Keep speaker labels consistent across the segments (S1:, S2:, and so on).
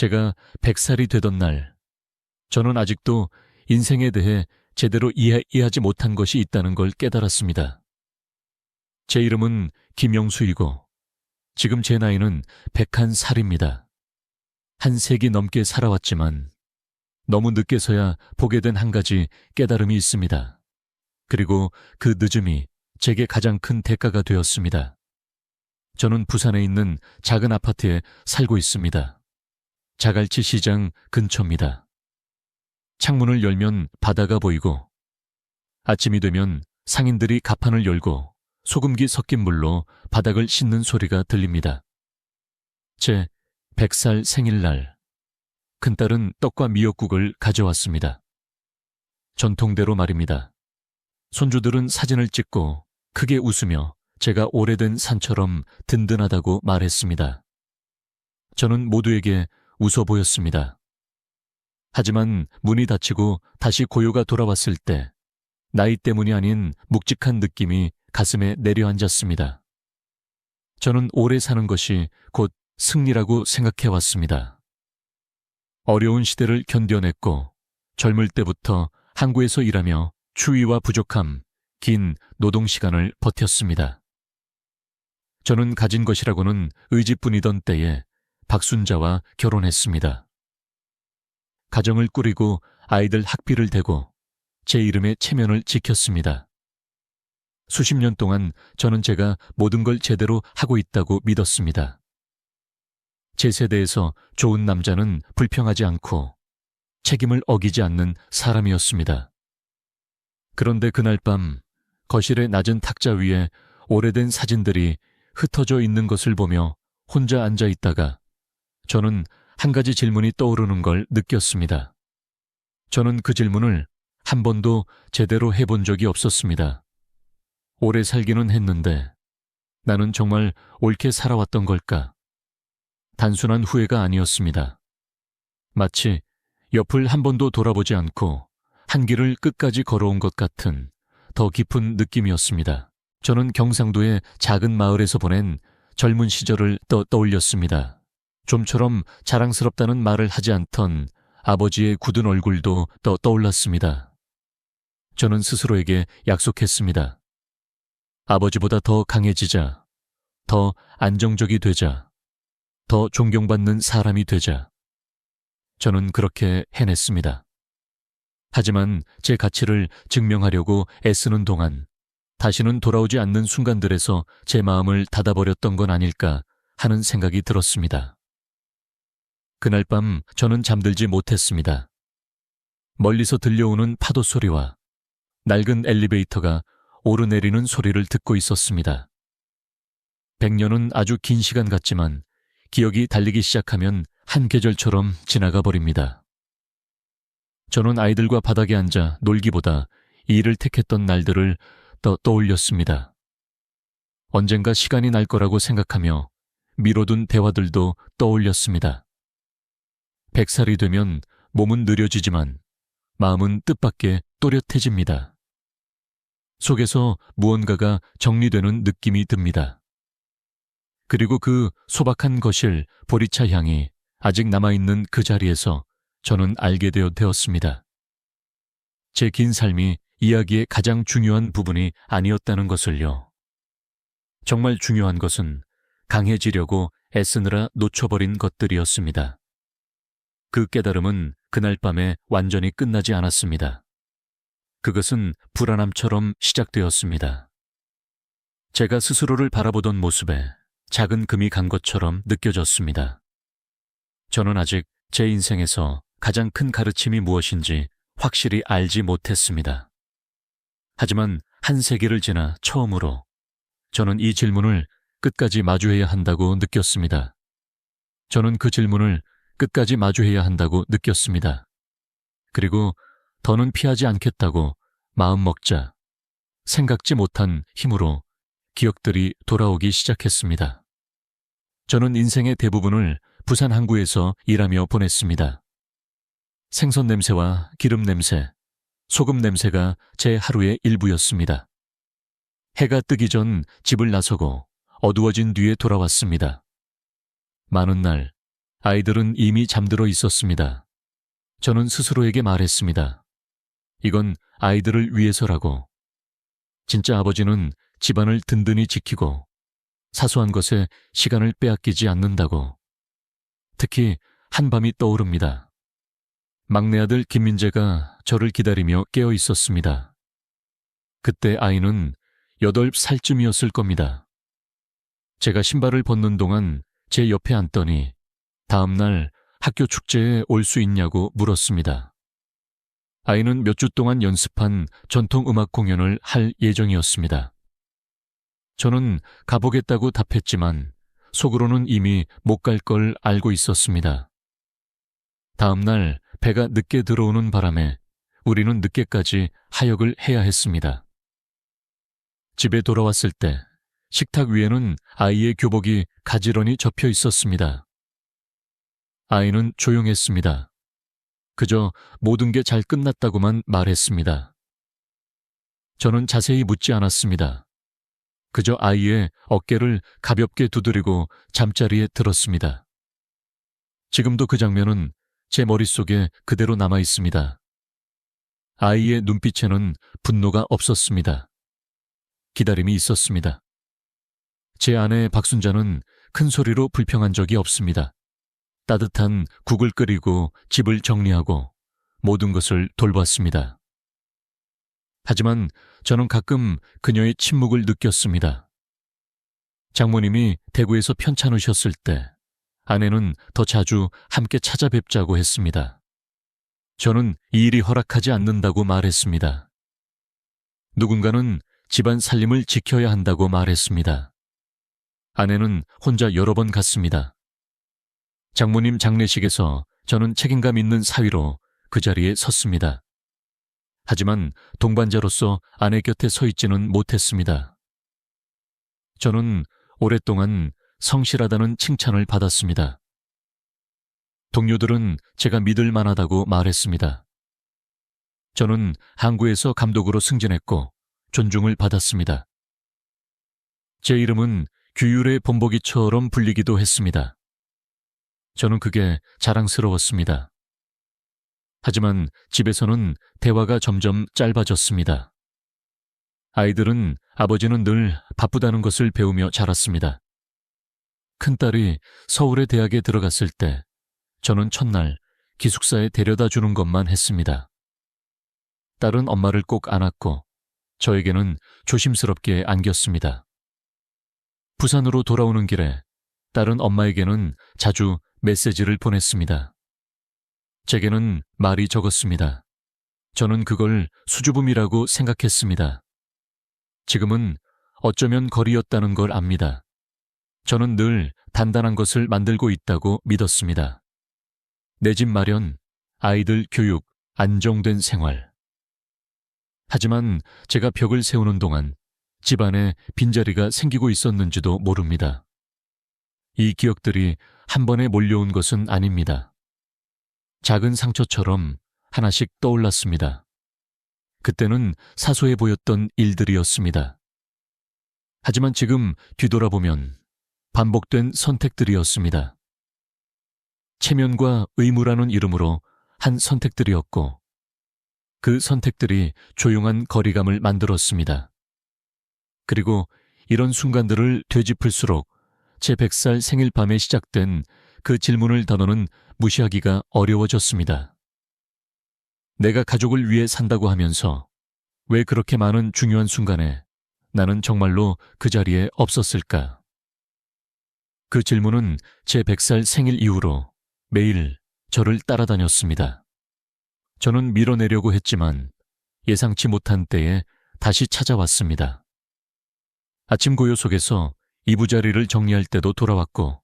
S1: 제가 100살이 되던 날, 저는 아직도 인생에 대해 제대로 이해하지 못한 것이 있다는 걸 깨달았습니다. 제 이름은 김영수이고 지금 제 나이는 101살입니다. 한 세기 넘게 살아왔지만 너무 늦게서야 보게 된 한 가지 깨달음이 있습니다. 그리고 그 늦음이 제게 가장 큰 대가가 되었습니다. 저는 부산에 있는 작은 아파트에 살고 있습니다. 자갈치 시장 근처입니다. 창문을 열면 바다가 보이고 아침이 되면 상인들이 가판을 열고 소금기 섞인 물로 바닥을 씻는 소리가 들립니다. 제 100살 생일날, 큰딸은 떡과 미역국을 가져왔습니다. 전통대로 말입니다. 손주들은 사진을 찍고 크게 웃으며 제가 오래된 산처럼 든든하다고 말했습니다. 저는 모두에게 웃어 보였습니다. 하지만 문이 닫히고 다시 고요가 돌아왔을 때 나이 때문이 아닌 묵직한 느낌이 가슴에 내려앉았습니다. 저는 오래 사는 것이 곧 승리라고 생각해왔습니다. 어려운 시대를 견뎌냈고 젊을 때부터 항구에서 일하며 추위와 부족함, 긴 노동시간을 버텼습니다. 저는 가진 것이라고는 의지뿐이던 때에 박순자와 결혼했습니다. 가정을 꾸리고 아이들 학비를 대고 제 이름의 체면을 지켰습니다. 수십 년 동안 저는 제가 모든 걸 제대로 하고 있다고 믿었습니다. 제 세대에서 좋은 남자는 불평하지 않고 책임을 어기지 않는 사람이었습니다. 그런데 그날 밤 거실의 낮은 탁자 위에 오래된 사진들이 흩어져 있는 것을 보며 혼자 앉아 있다가 저는 한 가지 질문이 떠오르는 걸 느꼈습니다. 저는 그 질문을 한 번도 제대로 해본 적이 없었습니다. 오래 살기는 했는데 나는 정말 옳게 살아왔던 걸까? 단순한 후회가 아니었습니다. 마치 옆을 한 번도 돌아보지 않고 한 길을 끝까지 걸어온 것 같은 더 깊은 느낌이었습니다. 저는 경상도의 작은 마을에서 보낸 젊은 시절을 떠올렸습니다. 좀처럼 자랑스럽다는 말을 하지 않던 아버지의 굳은 얼굴도 떠올랐습니다. 저는 스스로에게 약속했습니다. 아버지보다 더 강해지자, 더 안정적이 되자, 더 존경받는 사람이 되자. 저는 그렇게 해냈습니다. 하지만 제 가치를 증명하려고 애쓰는 동안 다시는 돌아오지 않는 순간들에서 제 마음을 닫아버렸던 건 아닐까 하는 생각이 들었습니다. 그날 밤 저는 잠들지 못했습니다. 멀리서 들려오는 파도 소리와 낡은 엘리베이터가 오르내리는 소리를 듣고 있었습니다. 100년은 아주 긴 시간 같지만 기억이 달리기 시작하면 한 계절처럼 지나가 버립니다. 저는 아이들과 바닥에 앉아 놀기보다 일을 택했던 날들을 떠올렸습니다. 언젠가 시간이 날 거라고 생각하며 미뤄둔 대화들도 떠올렸습니다. 100살이 되면 몸은 느려지지만 마음은 뜻밖의 또렷해집니다. 속에서 무언가가 정리되는 느낌이 듭니다. 그리고 그 소박한 거실 보리차 향이 아직 남아있는 그 자리에서 저는 알게 되었습니다. 제 긴 삶이 이야기의 가장 중요한 부분이 아니었다는 것을요. 정말 중요한 것은 강해지려고 애쓰느라 놓쳐버린 것들이었습니다. 그 깨달음은 그날 밤에 완전히 끝나지 않았습니다. 그것은 불안함처럼 시작되었습니다. 제가 스스로를 바라보던 모습에 작은 금이 간 것처럼 느껴졌습니다. 저는 아직 제 인생에서 가장 큰 가르침이 무엇인지 확실히 알지 못했습니다. 하지만 한 세기를 지나 처음으로 저는 이 질문을 끝까지 마주해야 한다고 느꼈습니다. 저는 그 질문을 끝까지 마주해야 한다고 느꼈습니다. 그리고 더는 피하지 않겠다고 마음먹자 생각지 못한 힘으로 기억들이 돌아오기 시작했습니다. 저는 인생의 대부분을 부산 항구에서 일하며 보냈습니다. 생선 냄새와 기름 냄새, 소금 냄새가 제 하루의 일부였습니다. 해가 뜨기 전 집을 나서고 어두워진 뒤에 돌아왔습니다. 많은 날 아이들은 이미 잠들어 있었습니다. 저는 스스로에게 말했습니다. 이건 아이들을 위해서라고. 진짜 아버지는 집안을 든든히 지키고 사소한 것에 시간을 빼앗기지 않는다고. 특히 한밤이 떠오릅니다. 막내 아들 김민재가 저를 기다리며 깨어 있었습니다. 그때 아이는 8살쯤이었을 겁니다. 제가 신발을 벗는 동안 제 옆에 앉더니 다음 날 학교 축제에 올 수 있냐고 물었습니다. 아이는 몇 주 동안 연습한 전통 음악 공연을 할 예정이었습니다. 저는 가보겠다고 답했지만 속으로는 이미 못 갈 걸 알고 있었습니다. 다음 날 배가 늦게 들어오는 바람에 우리는 늦게까지 하역을 해야 했습니다. 집에 돌아왔을 때 식탁 위에는 아이의 교복이 가지런히 접혀 있었습니다. 아이는 조용했습니다. 그저 모든 게 잘 끝났다고만 말했습니다. 저는 자세히 묻지 않았습니다. 그저 아이의 어깨를 가볍게 두드리고 잠자리에 들었습니다. 지금도 그 장면은 제 머릿속에 그대로 남아 있습니다. 아이의 눈빛에는 분노가 없었습니다. 기다림이 있었습니다. 제 아내 박순자는 큰 소리로 불평한 적이 없습니다. 따뜻한 국을 끓이고 집을 정리하고 모든 것을 돌봤습니다. 하지만 저는 가끔 그녀의 침묵을 느꼈습니다. 장모님이 대구에서 편찮으셨을 때 아내는 더 자주 함께 찾아뵙자고 했습니다. 저는 이 일이 허락하지 않는다고 말했습니다. 누군가는 집안 살림을 지켜야 한다고 말했습니다. 아내는 혼자 여러 번 갔습니다. 장모님 장례식에서 저는 책임감 있는 사위로 그 자리에 섰습니다. 하지만 동반자로서 아내 곁에 서 있지는 못했습니다. 저는 오랫동안 성실하다는 칭찬을 받았습니다. 동료들은 제가 믿을 만하다고 말했습니다. 저는 항구에서 감독으로 승진했고 존중을 받았습니다. 제 이름은 규율의 본보기처럼 불리기도 했습니다. 저는 그게 자랑스러웠습니다. 하지만 집에서는 대화가 점점 짧아졌습니다. 아이들은 아버지는 늘 바쁘다는 것을 배우며 자랐습니다. 큰딸이 서울의 대학에 들어갔을 때 저는 첫날 기숙사에 데려다 주는 것만 했습니다. 딸은 엄마를 꼭 안았고 저에게는 조심스럽게 안겼습니다. 부산으로 돌아오는 길에 딸은 엄마에게는 자주 메시지를 보냈습니다. 제게는 말이 적었습니다. 저는 그걸 수줍음이라고 생각했습니다. 지금은 어쩌면 거리였다는 걸 압니다. 저는 늘 단단한 것을 만들고 있다고 믿었습니다. 내 집 마련, 아이들 교육, 안정된 생활. 하지만 제가 벽을 세우는 동안 집안에 빈자리가 생기고 있었는지도 모릅니다. 이 기억들이 한 번에 몰려온 것은 아닙니다. 작은 상처처럼 하나씩 떠올랐습니다. 그때는 사소해 보였던 일들이었습니다. 하지만 지금 뒤돌아보면 반복된 선택들이었습니다. 체면과 의무라는 이름으로 한 선택들이었고 그 선택들이 조용한 거리감을 만들었습니다. 그리고 이런 순간들을 되짚을수록 제 100살 생일 밤에 시작된 그 질문을 단어는 무시하기가 어려워졌습니다. 내가 가족을 위해 산다고 하면서 왜 그렇게 많은 중요한 순간에 나는 정말로 그 자리에 없었을까? 그 질문은 제 100살 생일 이후로 매일 저를 따라다녔습니다. 저는 밀어내려고 했지만 예상치 못한 때에 다시 찾아왔습니다. 아침 고요 속에서 이부자리를 정리할 때도 돌아왔고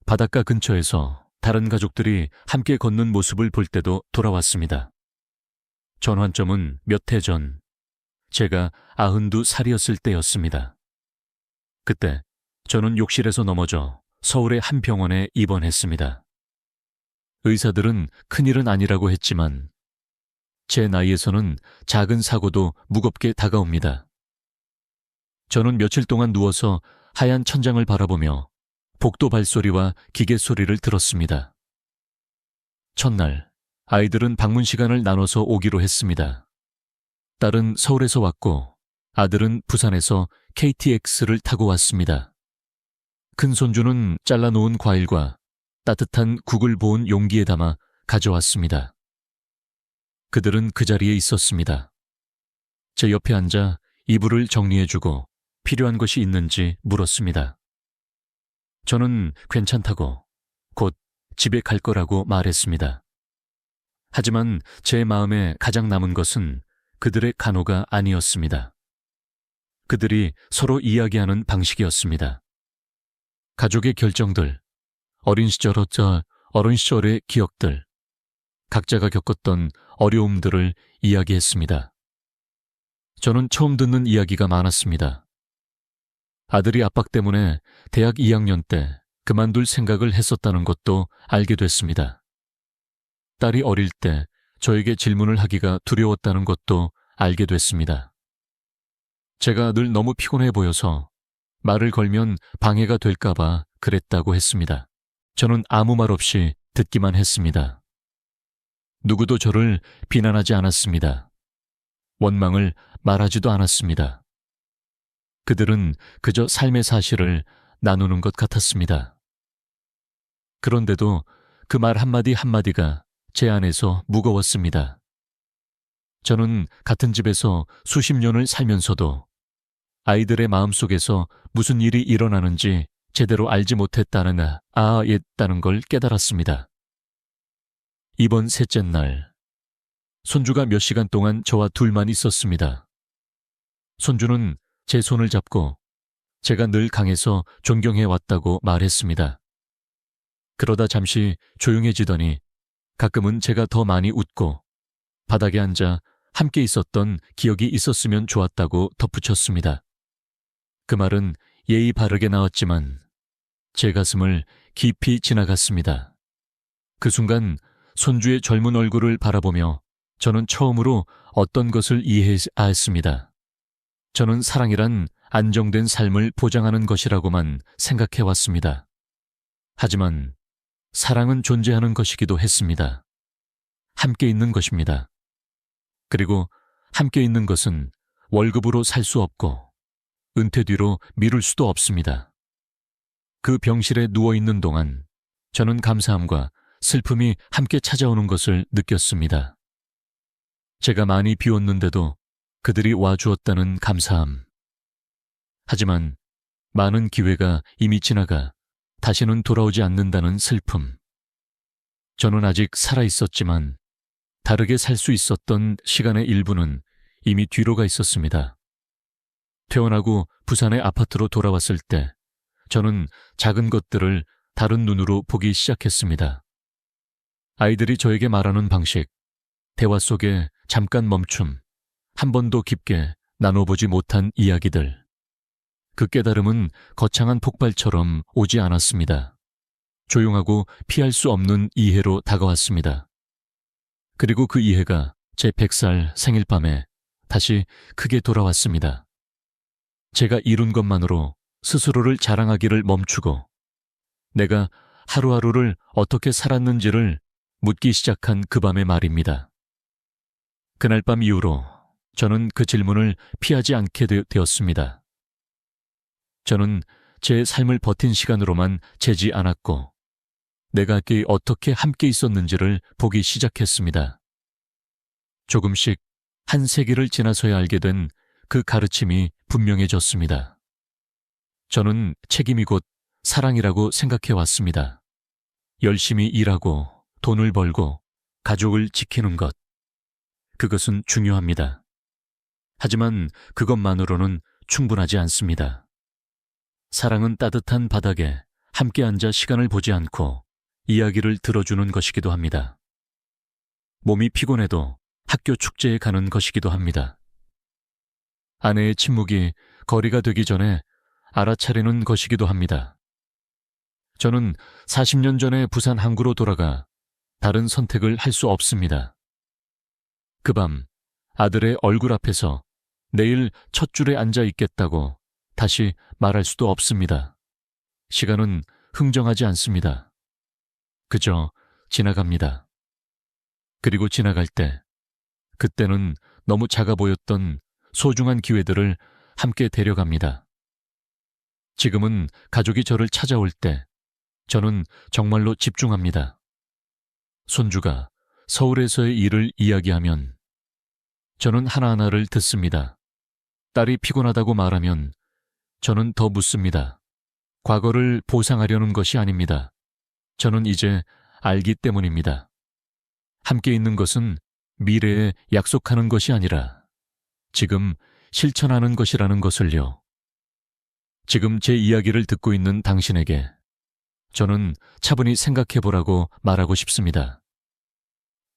S1: 바닷가 근처에서 다른 가족들이 함께 걷는 모습을 볼 때도 돌아왔습니다. 전환점은 몇 해 전, 제가 92살이었을 때였습니다. 그때 저는 욕실에서 넘어져 서울의 한 병원에 입원했습니다. 의사들은 큰일은 아니라고 했지만 제 나이에서는 작은 사고도 무겁게 다가옵니다. 저는 며칠 동안 누워서 하얀 천장을 바라보며 복도 발소리와 기계 소리를 들었습니다. 첫날, 아이들은 방문 시간을 나눠서 오기로 했습니다. 딸은 서울에서 왔고 아들은 부산에서 KTX를 타고 왔습니다. 큰 손주는 잘라놓은 과일과 따뜻한 국을 부은 용기에 담아 가져왔습니다. 그들은 그 자리에 있었습니다. 제 옆에 앉아 이불을 정리해주고 필요한 것이 있는지 물었습니다. 저는 괜찮다고 곧 집에 갈 거라고 말했습니다. 하지만 제 마음에 가장 남은 것은 그들의 간호가 아니었습니다. 그들이 서로 이야기하는 방식이었습니다. 가족의 결정들, 어린 시절의 기억들, 각자가 겪었던 어려움들을 이야기했습니다. 저는 처음 듣는 이야기가 많았습니다. 아들이 압박 때문에 대학 2학년 때 그만둘 생각을 했었다는 것도 알게 됐습니다. 딸이 어릴 때 저에게 질문을 하기가 두려웠다는 것도 알게 됐습니다. 제가 늘 너무 피곤해 보여서 말을 걸면 방해가 될까봐 그랬다고 했습니다. 저는 아무 말 없이 듣기만 했습니다. 누구도 저를 비난하지 않았습니다. 원망을 말하지도 않았습니다. 그들은 그저 삶의 사실을 나누는 것 같았습니다. 그런데도 그 말 한마디 한마디가 제 안에서 무거웠습니다. 저는 같은 집에서 수십 년을 살면서도 아이들의 마음속에서 무슨 일이 일어나는지 제대로 알지 못했다는 걸 깨달았습니다. 이번 셋째 날, 손주가 몇 시간 동안 저와 둘만 있었습니다. 손주는 제 손을 잡고 제가 늘 강해서 존경해왔다고 말했습니다. 그러다 잠시 조용해지더니 가끔은 제가 더 많이 웃고 바닥에 앉아 함께 있었던 기억이 있었으면 좋았다고 덧붙였습니다. 그 말은 예의 바르게 나왔지만 제 가슴을 깊이 지나갔습니다. 그 순간 손주의 젊은 얼굴을 바라보며 저는 처음으로 어떤 것을 이해했습니다. 저는 사랑이란 안정된 삶을 보장하는 것이라고만 생각해왔습니다. 하지만 사랑은 존재하는 것이기도 했습니다. 함께 있는 것입니다. 그리고 함께 있는 것은 월급으로 살 수 없고 은퇴 뒤로 미룰 수도 없습니다. 그 병실에 누워있는 동안 저는 감사함과 슬픔이 함께 찾아오는 것을 느꼈습니다. 제가 많이 비웠는데도 그들이 와주었다는 감사함. 하지만 많은 기회가 이미 지나가 다시는 돌아오지 않는다는 슬픔. 저는 아직 살아있었지만 다르게 살 수 있었던 시간의 일부는 이미 뒤로 가 있었습니다. 퇴원하고 부산의 아파트로 돌아왔을 때 저는 작은 것들을 다른 눈으로 보기 시작했습니다. 아이들이 저에게 말하는 방식, 대화 속에 잠깐 멈춤, 한 번도 깊게 나눠보지 못한 이야기들. 그 깨달음은 거창한 폭발처럼 오지 않았습니다. 조용하고 피할 수 없는 이해로 다가왔습니다. 그리고 그 이해가 제 100살 생일 밤에 다시 크게 돌아왔습니다. 제가 이룬 것만으로 스스로를 자랑하기를 멈추고 내가 하루하루를 어떻게 살았는지를 묻기 시작한 그 밤의 말입니다. 그날 밤 이후로 저는 그 질문을 피하지 않게 되었습니다. 저는 제 삶을 버틴 시간으로만 재지 않았고 내가 어떻게 함께 있었는지를 보기 시작했습니다. 조금씩 한 세기를 지나서야 알게 된 그 가르침이 분명해졌습니다. 저는 책임이 곧 사랑이라고 생각해 왔습니다. 열심히 일하고 돈을 벌고 가족을 지키는 것. 그것은 중요합니다. 하지만 그것만으로는 충분하지 않습니다. 사랑은 따뜻한 바닥에 함께 앉아 시간을 보지 않고 이야기를 들어주는 것이기도 합니다. 몸이 피곤해도 학교 축제에 가는 것이기도 합니다. 아내의 침묵이 거리가 되기 전에 알아차리는 것이기도 합니다. 저는 40년 전에 부산 항구로 돌아가 다른 선택을 할 수 없습니다. 그 밤 아들의 얼굴 앞에서 내일 첫 줄에 앉아 있겠다고 다시 말할 수도 없습니다. 시간은 흥정하지 않습니다. 그저 지나갑니다. 그리고 지나갈 때, 그때는 너무 작아 보였던 소중한 기회들을 함께 데려갑니다. 지금은 가족이 저를 찾아올 때 저는 정말로 집중합니다. 손주가 서울에서의 일을 이야기하면 저는 하나하나를 듣습니다. 딸이 피곤하다고 말하면 저는 더 묻습니다. 과거를 보상하려는 것이 아닙니다. 저는 이제 알기 때문입니다. 함께 있는 것은 미래에 약속하는 것이 아니라 지금 실천하는 것이라는 것을요. 지금 제 이야기를 듣고 있는 당신에게 저는 차분히 생각해보라고 말하고 싶습니다.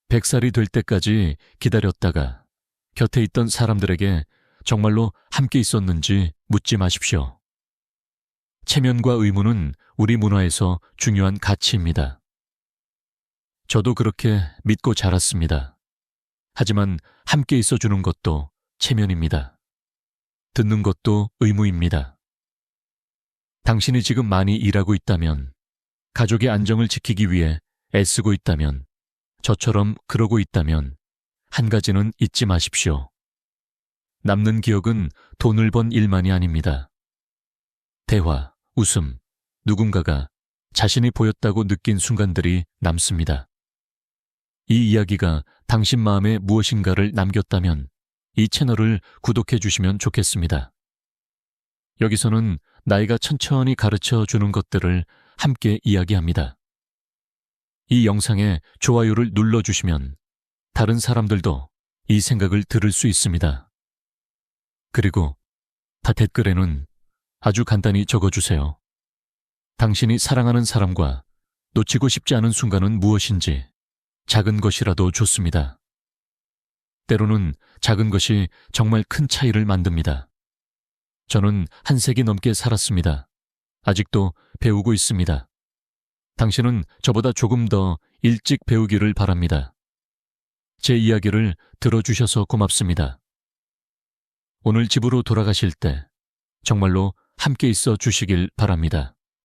S1: 100살이 될 때까지 기다렸다가 곁에 있던 사람들에게 정말로 함께 있었는지 묻지 마십시오. 체면과 의무는 우리 문화에서 중요한 가치입니다. 저도 그렇게 믿고 자랐습니다. 하지만 함께 있어주는 것도 체면입니다. 듣는 것도 의무입니다. 당신이 지금 많이 일하고 있다면, 가족의 안정을 지키기 위해 애쓰고 있다면, 저처럼 그러고 있다면 한 가지는 잊지 마십시오. 남는 기억은 돈을 번 일만이 아닙니다. 대화, 웃음, 누군가가 자신이 보였다고 느낀 순간들이 남습니다. 이 이야기가 당신 마음에 무엇인가를 남겼다면 이 채널을 구독해 주시면 좋겠습니다. 여기서는 나이가 천천히 가르쳐 주는 것들을 함께 이야기합니다. 이 영상에 좋아요를 눌러주시면 다른 사람들도 이 생각을 들을 수 있습니다. 그리고 댓글에는 아주 간단히 적어주세요. 당신이 사랑하는 사람과 놓치고 싶지 않은 순간은 무엇인지 작은 것이라도 좋습니다. 때로는 작은 것이 정말 큰 차이를 만듭니다. 저는 한 세기 넘게 살았습니다. 아직도 배우고 있습니다. 당신은 저보다 조금 더 일찍 배우기를 바랍니다. 제 이야기를 들어주셔서 고맙습니다. 오늘 집으로 돌아가실 때 정말로 함께 있어 주시길 바랍니다.